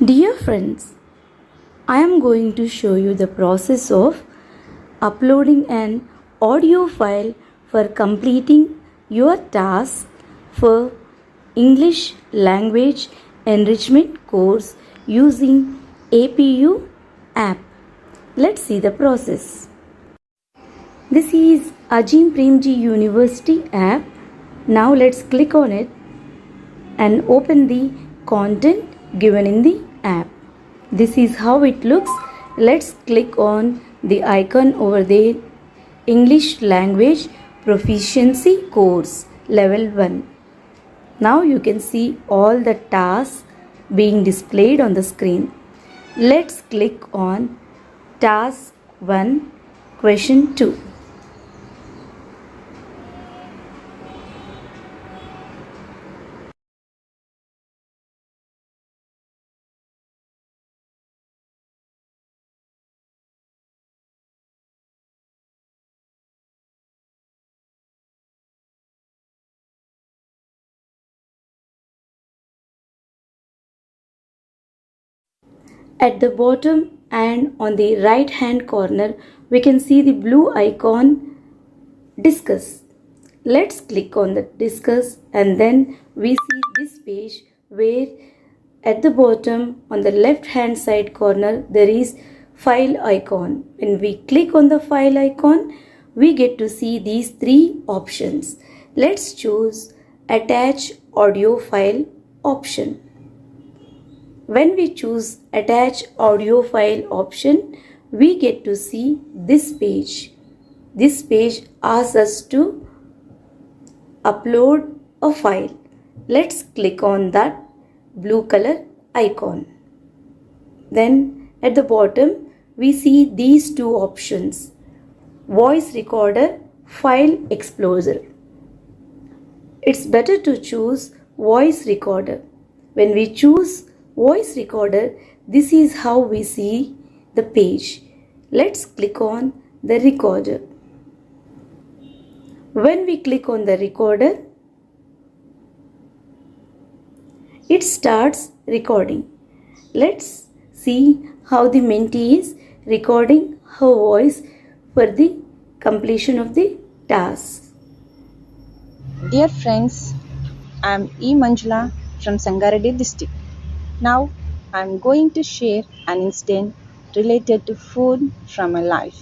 Dear friends, I am going to show you the process of uploading an audio file for completing your task for English language enrichment course using APU app. Let's see the process. This is Ajim Premji University app. Now let's click on it and open the content given in the app. This is how it looks. Let's click on the icon over there, English Language Proficiency Course Level 1. Now you can see all the tasks being displayed on the screen. Let's click on Task 1, Question 2. At the bottom and on the right hand corner, we can see the blue icon Discuss. Let's click on the Discuss and then we see this page where at the bottom on the left hand side corner there is File icon. When we click on the File icon, we get to see these three options. Let's choose Attach Audio File option. When we choose Attach Audio File option, we get to see this page. This page asks us to upload a file. Let's click on that blue color icon. Then at the bottom, we see these two options: Voice Recorder, File Explorer. It's better to choose Voice Recorder. When we choose Voice Recorder, this is how we see the page. Let's click on the recorder. When we click on the recorder, it starts recording. Let's see how the mentee is recording her voice for the completion of the task. Dear friends, I am E. Manjula from Sangareddy district. Now I am going to share an incident related to food from my life.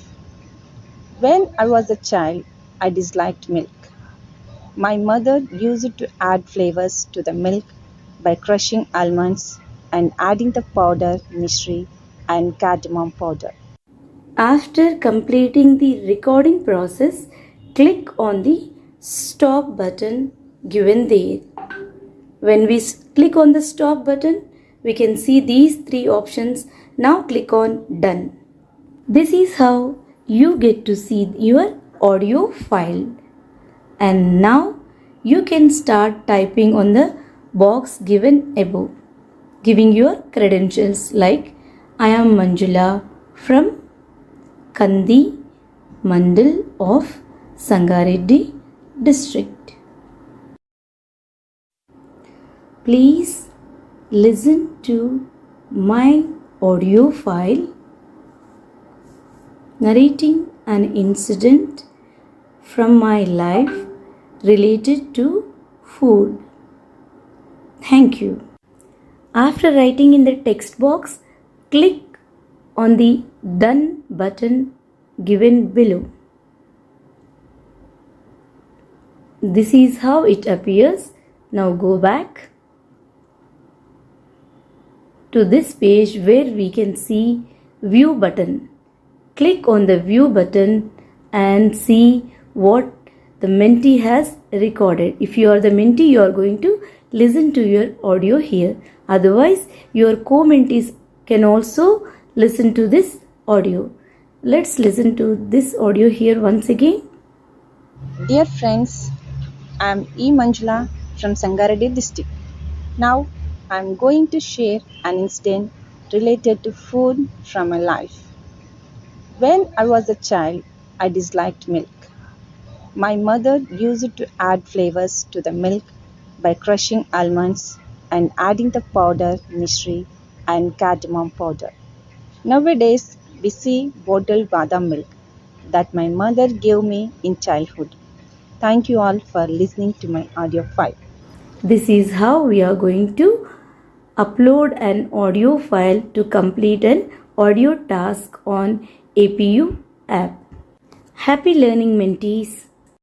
When I was a child, I disliked milk. My mother used to add flavors to the milk by crushing almonds and adding the powder mystery and cardamom powder. After completing the recording process, click on the stop button given there. When we click on the stop button, we can see these three options. Now click on done. This is how you get to see your audio file. And now you can start typing on the box given above, giving your credentials like I am Manjula from Kandi Mandal of Sangareddy district. Please listen to my audio file narrating an incident from my life related to food. Thank you. After writing in the text box, click on the done button given below. This is how it appears. Now go back to this page where we can see view button. Click on the view button and see what the mentee has recorded. If you are the mentee, you are going to listen to your audio here. Otherwise, your co-mentees can also listen to this audio. Let's listen to this audio here once again. Dear friends, I am E. Manjula from Sangareddy district. Now I am going to share an incident related to food from my life. When I was a child, I disliked milk. My mother used to add flavors to the milk by crushing almonds and adding the powder mystery and cardamom powder. Nowadays, we see bottled badam milk that my mother gave me in childhood. Thank you all for listening to my audio file. This is how we are going to upload an audio file to complete an audio task on APU app. Happy learning, mentees!